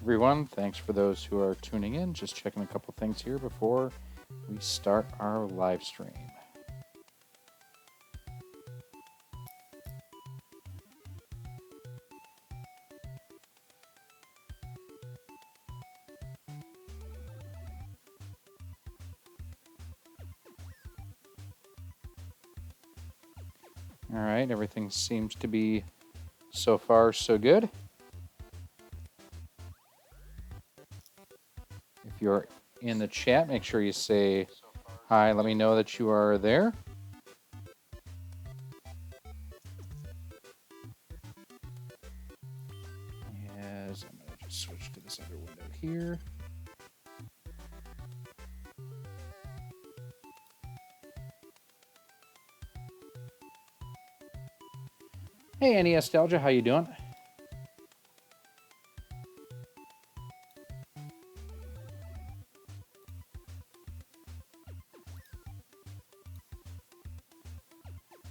Everyone, thanks for those who are tuning in. Just checking a couple things here before we start our live stream. All right, everything seems to be so far so good. If you're in the chat, make sure you say hi. Let me know that you are there. As I'm going to just switch to this other window here. Hey, NES Nostalgia, how you doing?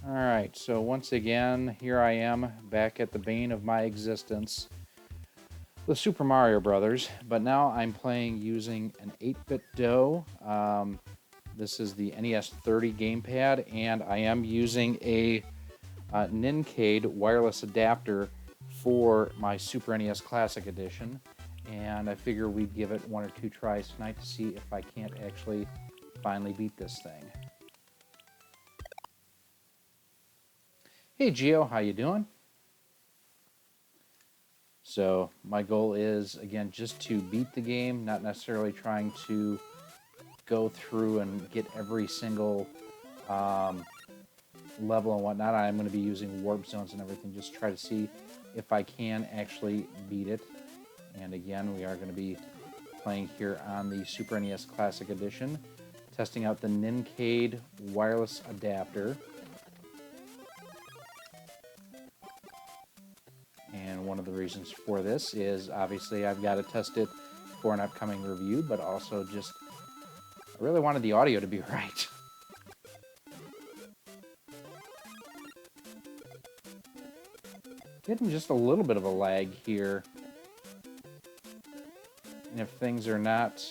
All right, so once again, here I am back at the bane of my existence with Super Mario Brothers, but now I'm playing using an 8-bit DOE. This is the NES 30 gamepad, and I am using a Nincade wireless adapter for my Super NES Classic Edition, and I figure we'd give it 1 or 2 tries tonight to see if I can't actually finally beat this thing. Hey Gio, how you doing? So my goal is, again, just to beat the game, not necessarily trying to go through and get every single level and whatnot. I'm going to be using warp zones and everything, just try to see if I can actually beat it. And again, we are going to be playing here on the Super NES Classic Edition, testing out the Nincade wireless adapter. And one of the reasons for this is obviously I've got to test it for an upcoming review, but also just I really wanted the audio to be right. Getting just a little bit of a lag here. And if things are not,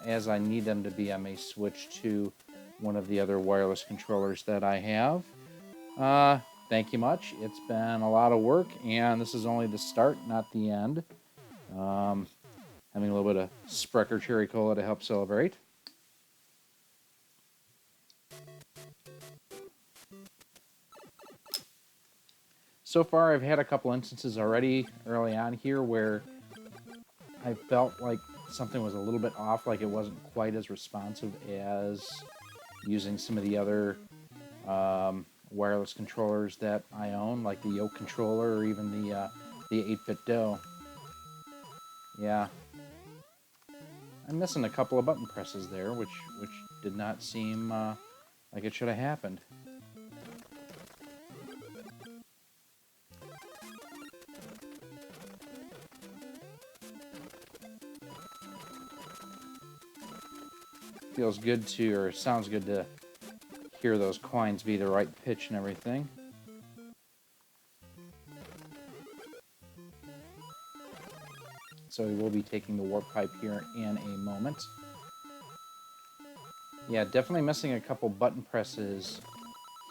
as I need them to be, I may switch to one of the other wireless controllers that I have. Thank you much. It's been a lot of work, and this is only the start, not the end. Having a little bit of Sprecher Cherry Cola to help celebrate. So far, I've had a couple instances already early on here where I felt like something was a little bit off, like it wasn't quite as responsive as using some of the other wireless controllers that I own, like the Yoke controller or even the 8-bit DOE. Yeah, I'm missing a couple of button presses there, which did not seem like it should have happened. Feels good to, or sounds good to hear those coins be the right pitch and everything. So we will be taking the warp pipe here in a moment. Yeah, definitely missing a couple button presses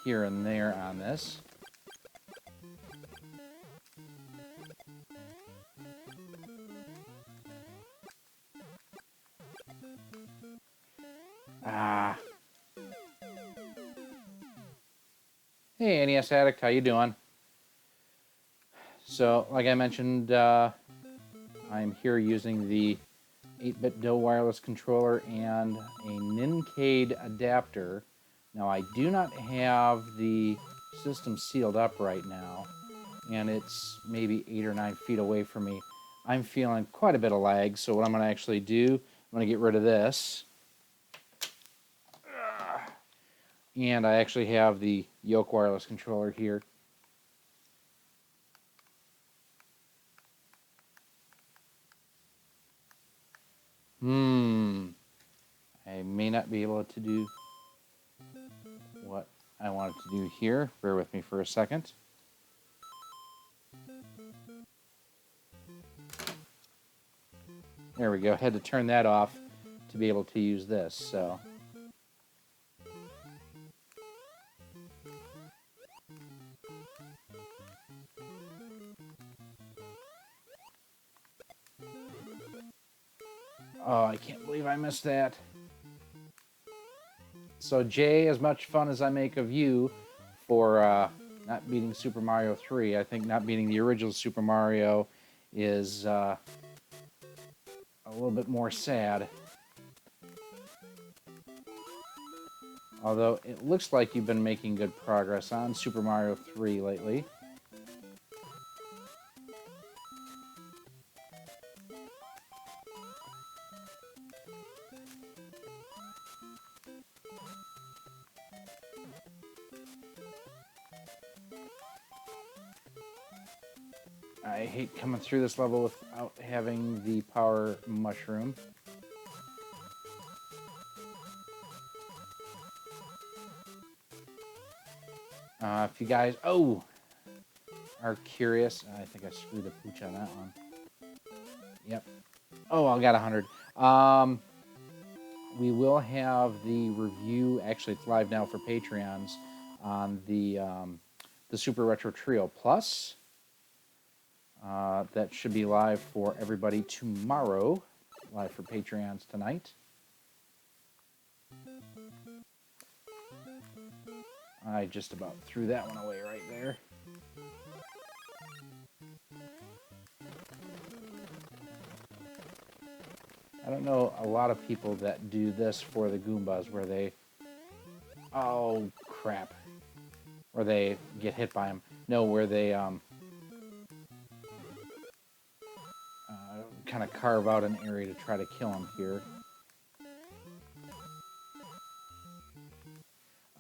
here and there on this. Hey, NES Addict, how you doing? So, like I mentioned, I'm here using the 8-bit DOE wireless controller and a Nincade adapter. Now, I do not have the system sealed up right now, and it's maybe 8 or 9 feet away from me. I'm feeling quite a bit of lag, so what I'm going to actually do, I'm going to get rid of this. And I actually have the Yoke wireless controller here. I may not be able to do what I wanted to do here. Bear with me for a second. There we go. Had to turn that off to be able to use this, so. Oh, I can't believe I missed that. So, Jay, as much fun as I make of you for not beating Super Mario 3, I think not beating the original Super Mario is a little bit more sad. Although it looks like you've been making good progress on Super Mario 3 lately. I hate coming through this level without having the power mushroom. If you guys, are curious, I think I screwed the pooch on that one. Yep. Oh, I got 100. We will have the review. Actually, it's live now for Patreons on the Super Retro Trio Plus. That should be live for everybody tomorrow. Live for Patreons tonight. I just about threw that one away right there. I don't know a lot of people that do this for the Goombas where they... Oh, crap. Where they get hit by them. No, where they kind of carve out an area to try to kill them here.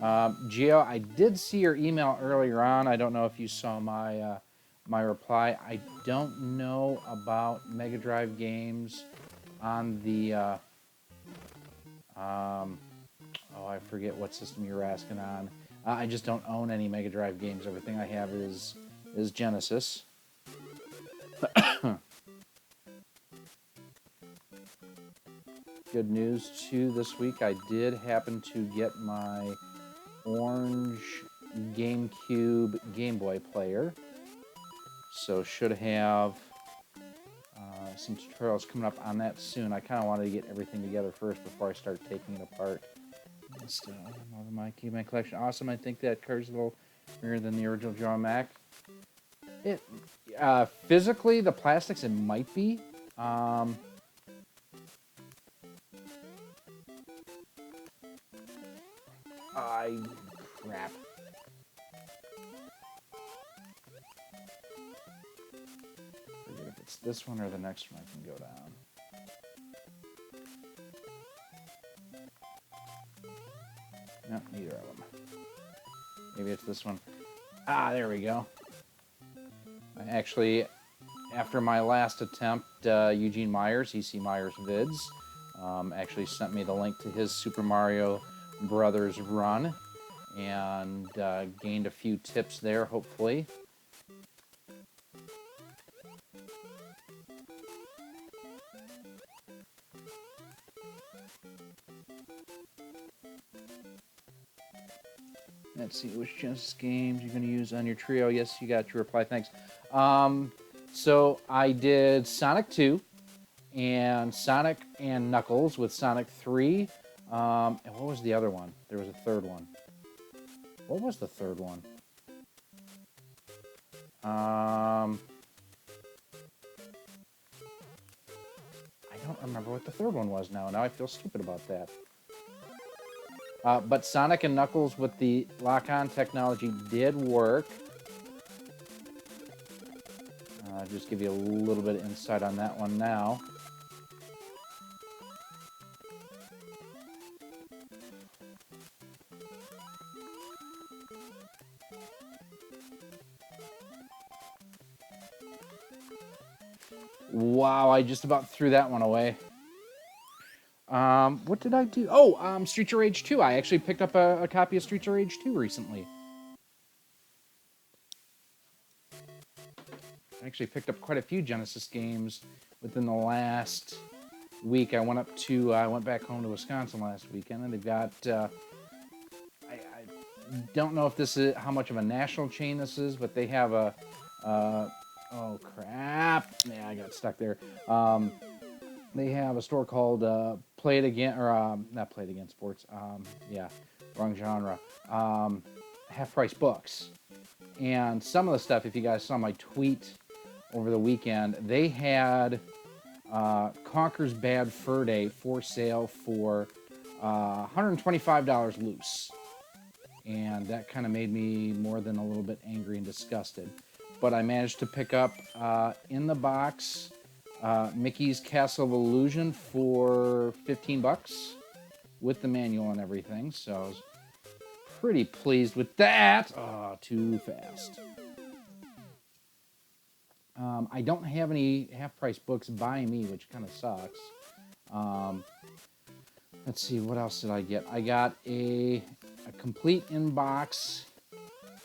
Gio, I did see your email earlier on. I don't know if you saw my my reply. I don't know about Mega Drive games on the oh, I forget what system you were asking on. I just don't own any Mega Drive games. Everything I have is Genesis. Good news too this week. I did happen to get my orange GameCube Game Boy player, so should have some tutorials coming up on that soon. I kind of wanted to get everything together first before I start taking it apart. Just my Keyman collection, awesome. I think that card's a little bigger than the original John Mac. It physically, the plastics, it might be. Crap. Forget if it's this one or the next one I can go down. No, neither of them. Maybe it's this one. Ah, there we go. I actually, after my last attempt, Eugene Myers, EC Myers Vids, actually sent me the link to his Super Mario Brothers run, and gained a few tips there, hopefully. Let's see, which Genesis games you're going to use on your trio? Yes, you got your reply, thanks. So I did Sonic 2 and Sonic and Knuckles with Sonic 3. And what was the other one? There was a third one. What was the third one? I don't remember what the third one was now. Now I feel stupid about that. But Sonic and Knuckles with the lock-on technology did work. Just give you a little bit of insight on that one now. Wow, I just about threw that one away. What did I do? Oh, Streets of Rage 2. I actually picked up a copy of Streets of Rage 2 recently. I actually picked up quite a few Genesis games within the last week, I went back home to Wisconsin last weekend, and they've got. I don't know if this is how much of a national chain this is, but they have a. Oh crap! Yeah, I got stuck there. They have a store called Play It Again, or not Play It Again Sports. Yeah, wrong genre. Half Price Books. And some of the stuff, if you guys saw my tweet over the weekend, they had Conker's Bad Fur Day for sale for $125 loose. And that kind of made me more than a little bit angry and disgusted. But I managed to pick up in the box Mickey's Castle of Illusion for 15 bucks with the manual and everything. So I was pretty pleased with that. Oh, too fast. I don't have any half-price books by me, which kind of sucks. Let's see, what else did I get? I got a complete in-box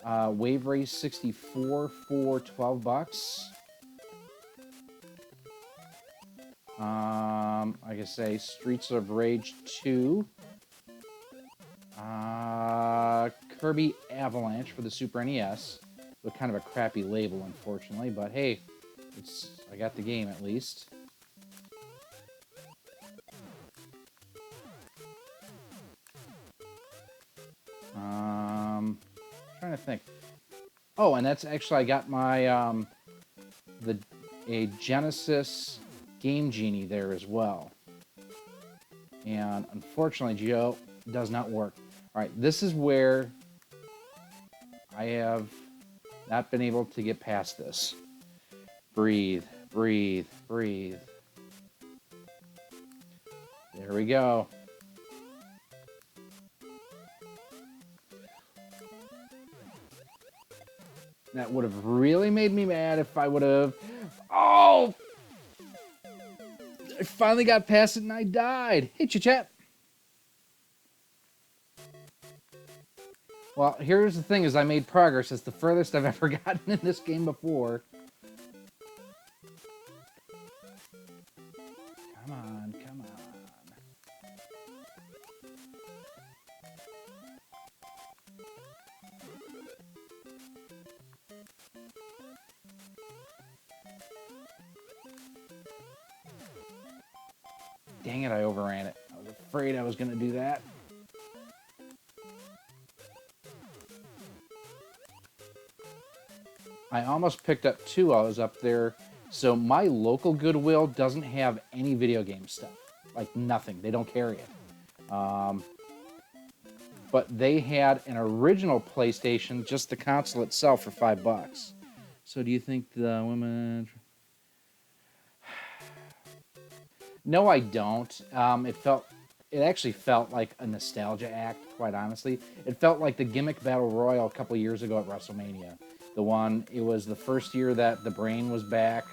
Wave Race 64 for 12 bucks. Like I say, Streets of Rage 2. Kirby Avalanche for the Super NES. With kind of a crappy label, unfortunately. But hey, I got the game at least. Trying to think. Oh, and that's actually, I got my a Genesis Game Genie there as well. And unfortunately, Joe, does not work. All right, this is where I have not been able to get past this. Breathe, breathe, breathe. There we go. That would have really made me mad if I would have... Oh! I finally got past it and I died. Hey, Chit-Chat. Well, here's the thing, is I made progress. It's the furthest I've ever gotten in this game before. Come on, come on. Dang it, I overran it. I was afraid I was going to do that. I almost picked up 2 while I was up there. So my local Goodwill doesn't have any video game stuff. Like nothing. They don't carry it. But they had an original PlayStation, just the console itself, for $5. So do you think the women... No, I don't. It actually felt like a nostalgia act, quite honestly. It felt like the Gimmick Battle Royal a couple years ago at WrestleMania. It was the first year that the Brain was back,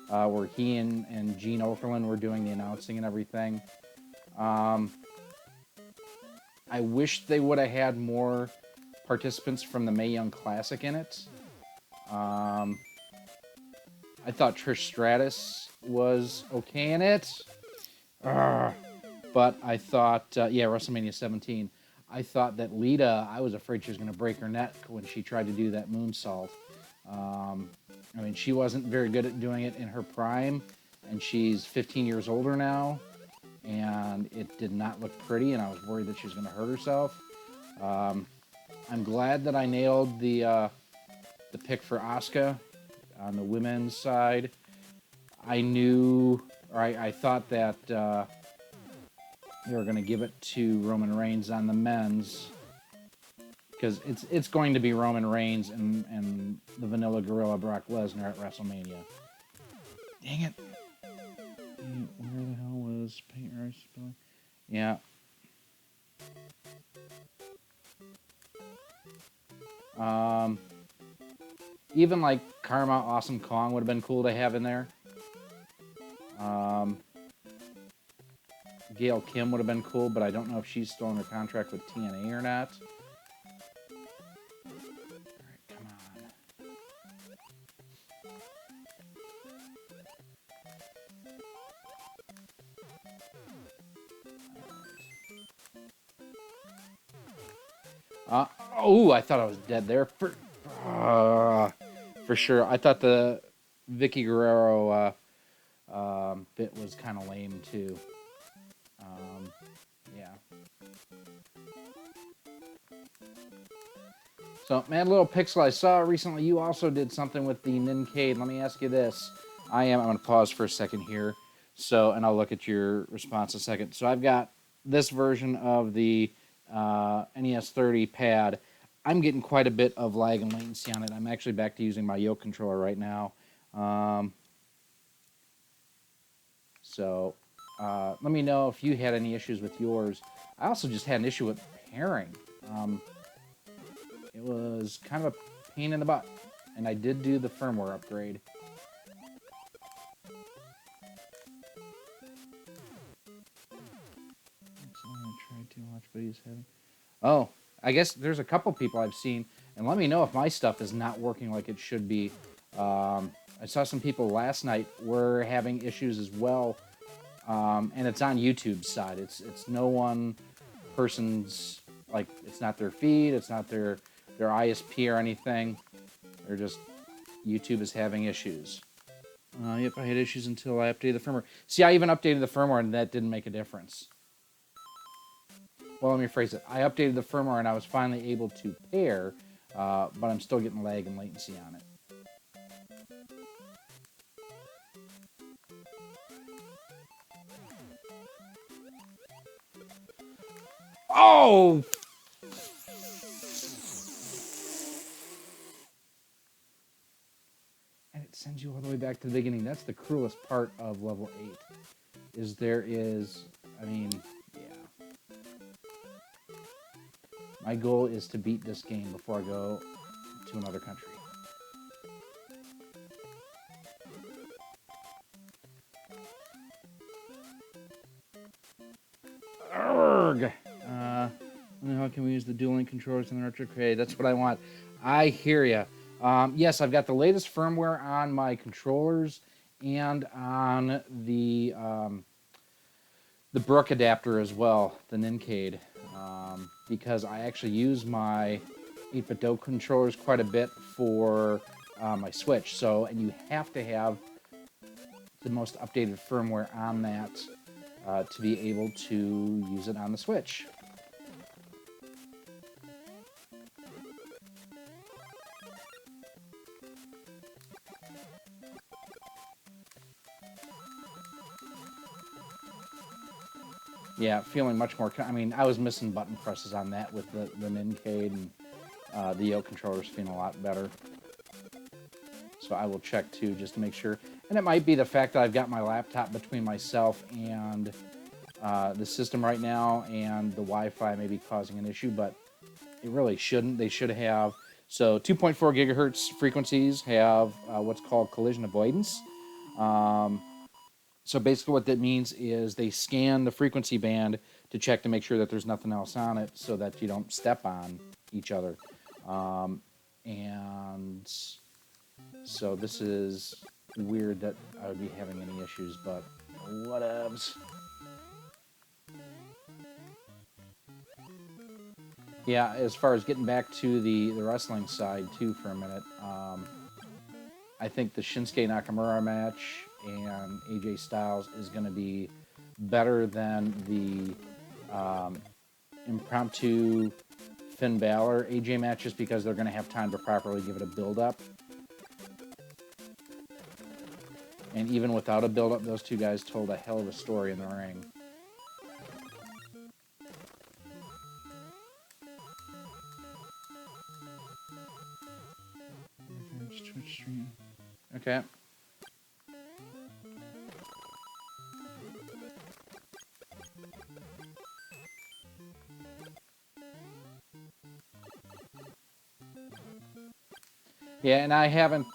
where he and Gene Okerlund were doing the announcing and everything. I wish they would have had more participants from the Mae Young Classic in it. I thought Trish Stratus was okay in it. But I thought, WrestleMania 17. I thought that Lita, I was afraid she was going to break her neck when she tried to do that moonsault. She wasn't very good at doing it in her prime, and she's 15 years older now, and it did not look pretty, and I was worried that she was going to hurt herself. I'm glad that I nailed the pick for Asuka on the women's side. I thought that they were going to give it to Roman Reigns on the men's, because it's going to be Roman Reigns and the Vanilla Gorilla Brock Lesnar at WrestleMania. Dang it. Where the hell was Paint Rice? Yeah. Even like Karma Awesome Kong would have been cool to have in there. Gail Kim would have been cool, but I don't know if she's still under contract with TNA or not. Alright, come on. Oh, I thought I was dead there for sure. I thought the Vicky Guerrero bit was kind of lame too. Yeah. So, Mad Little Pixel, I saw recently you also did something with the Nincade. Let me ask you this. I'm going to pause for a second here. So, and I'll look at your response in a second. So, I've got this version of the NES 30 pad. I'm getting quite a bit of lag and latency on it. I'm actually back to using my yoke controller right now. So, let me know if you had any issues with yours. I also just had an issue with pairing. It was kind of a pain in the butt, and I did do the firmware upgrade. I tried to watch, but he's having. Oh, I guess there's a couple people I've seen, and let me know if my stuff is not working like it should be. I saw some people last night were having issues as well, and it's on YouTube's side. It's no one person's, like, it's not their feed, it's not their ISP or anything. They're just, YouTube is having issues. Yep, I had issues until I updated the firmware. See, I even updated the firmware and that didn't make a difference. Well, let me rephrase it. I updated the firmware and I was finally able to pair, but I'm still getting lag and latency on it. Oh! And it sends you all the way back to the beginning. That's the cruelest part of level 8. I mean, yeah. My goal is to beat this game before I go to another country. Urgh! How can we use the dual link controllers in the retro crate? That's what I want. I hear ya. Yes, I've got the latest firmware on my controllers and on the Brook adapter as well, the Nincade, because I actually use my 8-bit Do controllers quite a bit for my Switch. So, and you have to have the most updated firmware on that to be able to use it on the Switch. Yeah, feeling much more. I mean, I was missing button presses on that with the Nincade, and the yoke controller's feeling a lot better. So I will check too, just to make sure. And it might be the fact that I've got my laptop between myself and the system right now, and the Wi-Fi may be causing an issue, but it really shouldn't. They should have. So 2.4 gigahertz frequencies have what's called collision avoidance. So basically what that means is they scan the frequency band to check to make sure that there's nothing else on it so that you don't step on each other. And so this is weird that I would be having any issues, but whatevs. Yeah, as far as getting back to the wrestling side too for a minute, I think the Shinsuke Nakamura match and AJ Styles is going to be better than the impromptu Finn Balor AJ matches, because they're going to have time to properly give it a build-up. And even without a build-up, those two guys told a hell of a story in the ring. Twitch stream. Okay. Yeah, and I haven't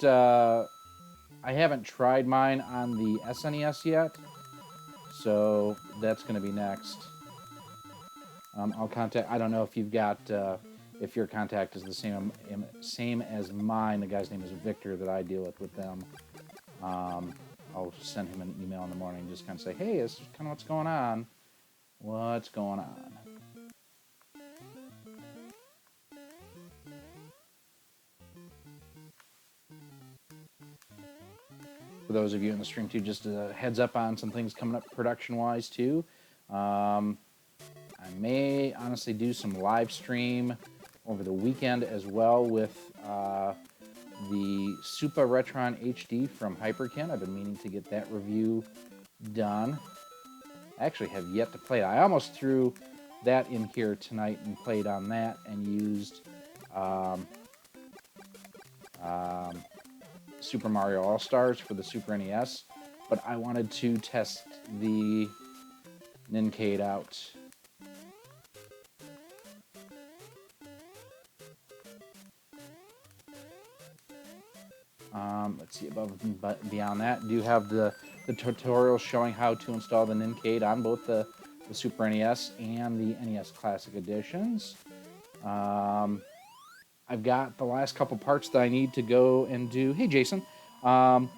tried mine on the SNES yet, so that's going to be next. I'll contact. I don't know if you've got if your contact is the same as mine. The guy's name is Victor that I deal with them. I'll send him an email in the morning, just kind of say, hey, this is kind of what's going on. What's going on? for those of you in the stream too, just a heads up on some things coming up production-wise too. I may honestly do some live stream over the weekend as well with the Super Retron HD from Hyperkin. I've been meaning to get that review done. I actually have yet to play it. I almost threw that in here tonight and played on that and used Super Mario All-Stars for the Super NES, but I wanted to test the Nincade out. Let's see, above and beyond that, do you have the tutorial showing how to install the Nincade on both the Super NES and the NES Classic editions. I've got the last couple parts that I need to go and do. Hey, Jason. Need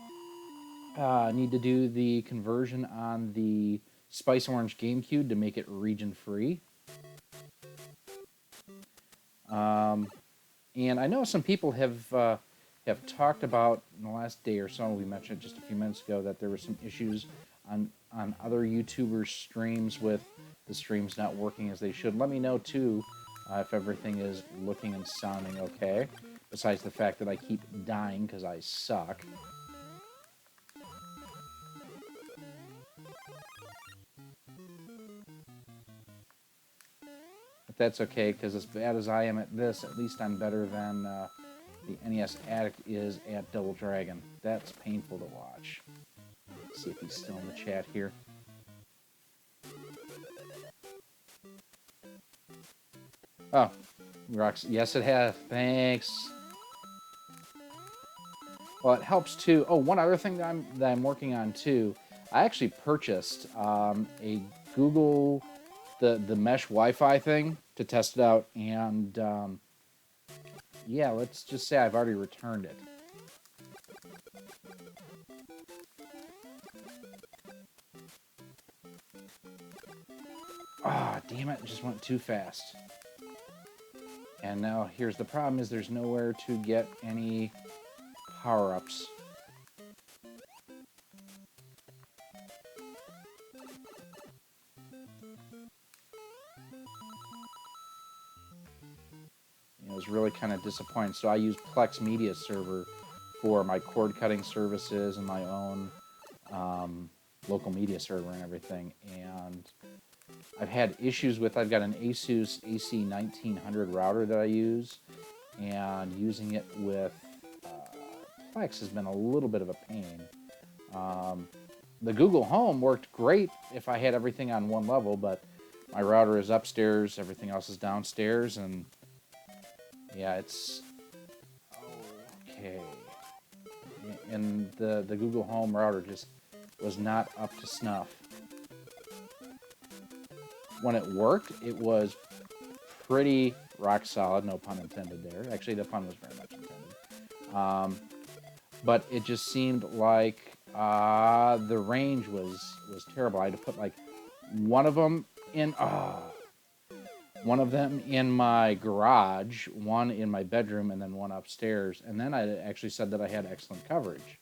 to do the conversion on the Spice Orange GameCube to make it region-free. And I know some people have talked about in the last day or so, we mentioned it just a few minutes ago, that there were some issues on other YouTubers' streams with the streams not working as they should. Let me know, too, if everything is looking and sounding okay, besides the fact that I keep dying because I suck. But that's okay, because as bad as I am at this, at least I'm better than the NES Addict is at Double Dragon. That's painful to watch. Let's see if he's still in the chat here. Oh, rocks. Yes, it has. Thanks. Well, it helps too. Oh, one other thing that I'm working on too. I actually purchased a Google the mesh Wi-Fi thing to test it out, and yeah, let's just say I've already returned it. Ah, oh, damn it! It just went too fast. And now here's the problem: is there's nowhere to get any power-ups. It was really kind of disappointing. So I use Plex Media Server for my cord cutting services and my own local media server and everything. And I've had issues with, I've got an Asus AC1900 router that I use, and using it with Plex has been a little bit of a pain. The Google Home worked great if I had everything on one level, but my router is upstairs, everything else is downstairs, and yeah, it's okay. And the Google Home router just was not up to snuff. When it worked, it was pretty rock solid, no pun intended there. Actually, the pun was very much intended. But it just seemed like the range was terrible. I had to put like one of them in my garage, one in my bedroom, and then one upstairs. And then I actually said that I had excellent coverage.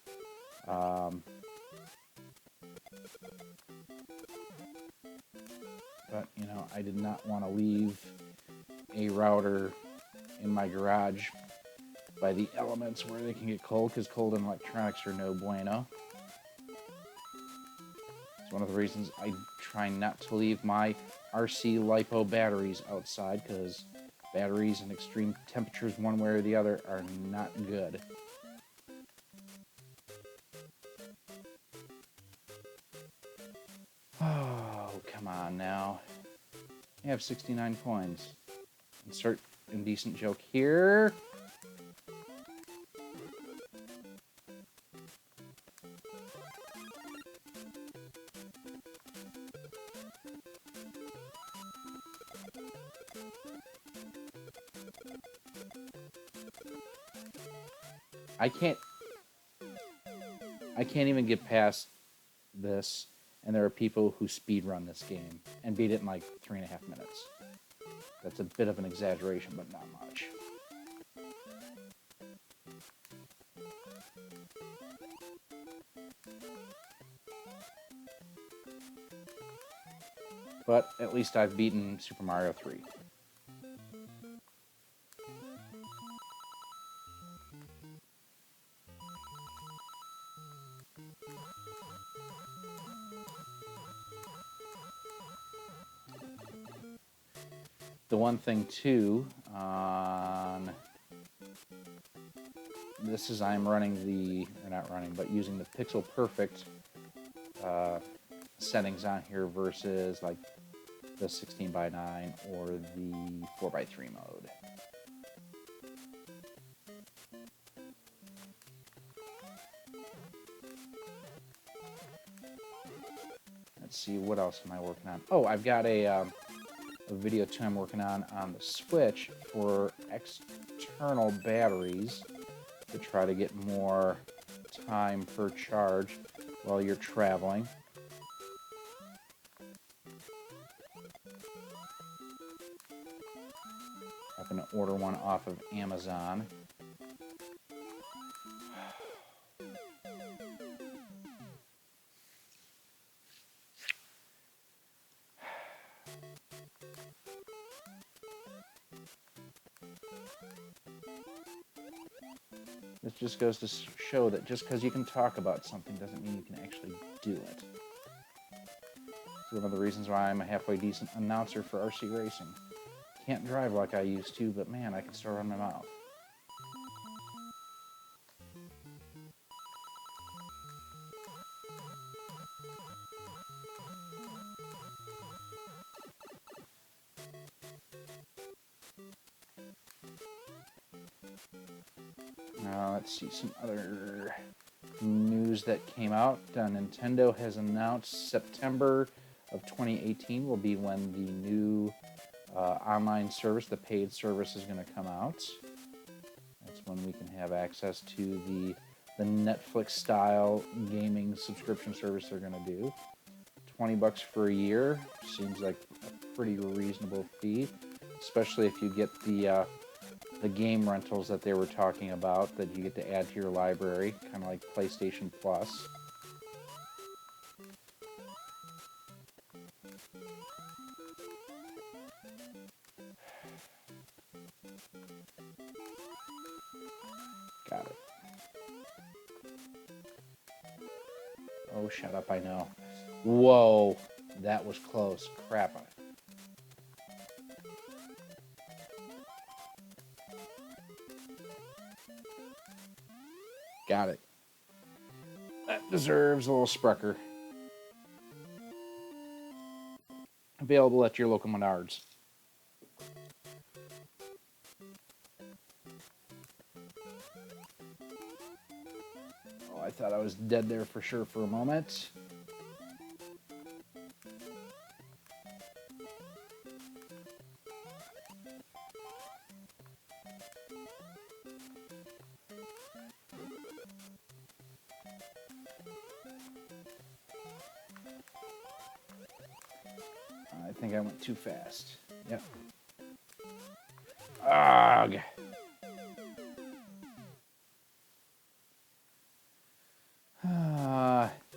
But, you know, I did not want to leave a router in my garage by the elements where they can get cold, because cold and electronics are no bueno. It's one of the reasons I try not to leave my RC LiPo batteries outside, because batteries in extreme temperatures one way or the other are not good. Oh, come on now. I have 69 coins. Insert indecent joke here. I can't even get past this, and there are people who speedrun this game and beat it in like 3.5 minutes. That's a bit of an exaggeration, but not much. but at least I've beaten Super Mario 3. The one thing too, on this is I'm running the, or not running, but using the Pixel Perfect settings on here versus like the 16:9 or the 4:3 mode. Let's see, what else am I working on? Oh, I've got a video too I'm working on the Switch for external batteries to try to get more time per charge while you're traveling. I'm going to order one off of Amazon. This just goes to show that just because you can talk about something doesn't mean you can actually do it. It's one of the reasons why I'm a halfway decent announcer for RC racing. Can't drive like I used to, but man, I can still run my mouth. Now let's see some other news that came out. Nintendo has announced September of 2018 will be when the new online service, the paid service, is going to come out. That's when we can have access to the Netflix-style gaming subscription service they're going to do. $20 for a year seems like a pretty reasonable fee, especially if you get the game rentals that they were talking about that you get to add to your library, kind of like PlayStation Plus. Got it. Oh, shut up, I know. Whoa, that was close. Crap. Got it. That deserves a little Sprecher. Available at your local Menards. Oh, I thought I was dead there for sure for a moment. I think I went too fast. Yep. Ugh.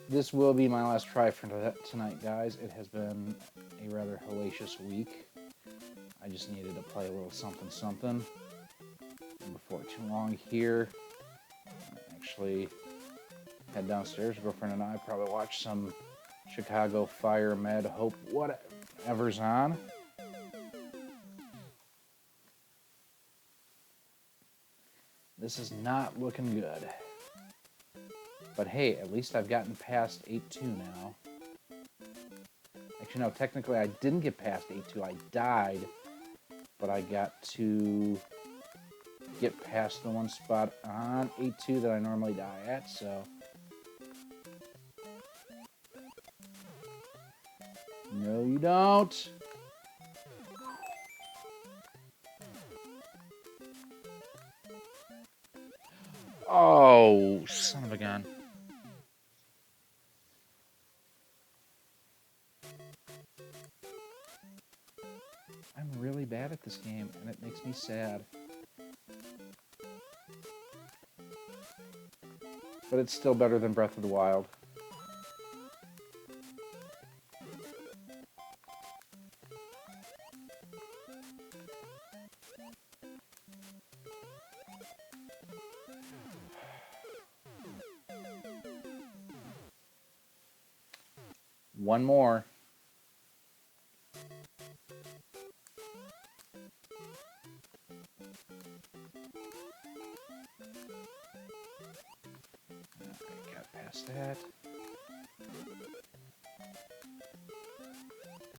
This will be my last try for tonight, guys. It has been a rather hellacious week. I just needed to play a little something. And before too long here, actually head downstairs. Girlfriend and I probably watch some Chicago Fire, Med, Hope, whatever's on. This is not looking good. But hey, at least I've gotten past 8-2 now. Actually, no, technically I didn't get past 8-2. I died, but I got to get past the one spot on 8-2 that I normally die at, so... No, you don't. Oh, son of a gun. I'm really bad at this game, and it makes me sad. But it's still better than Breath of the Wild. One more. Got past that.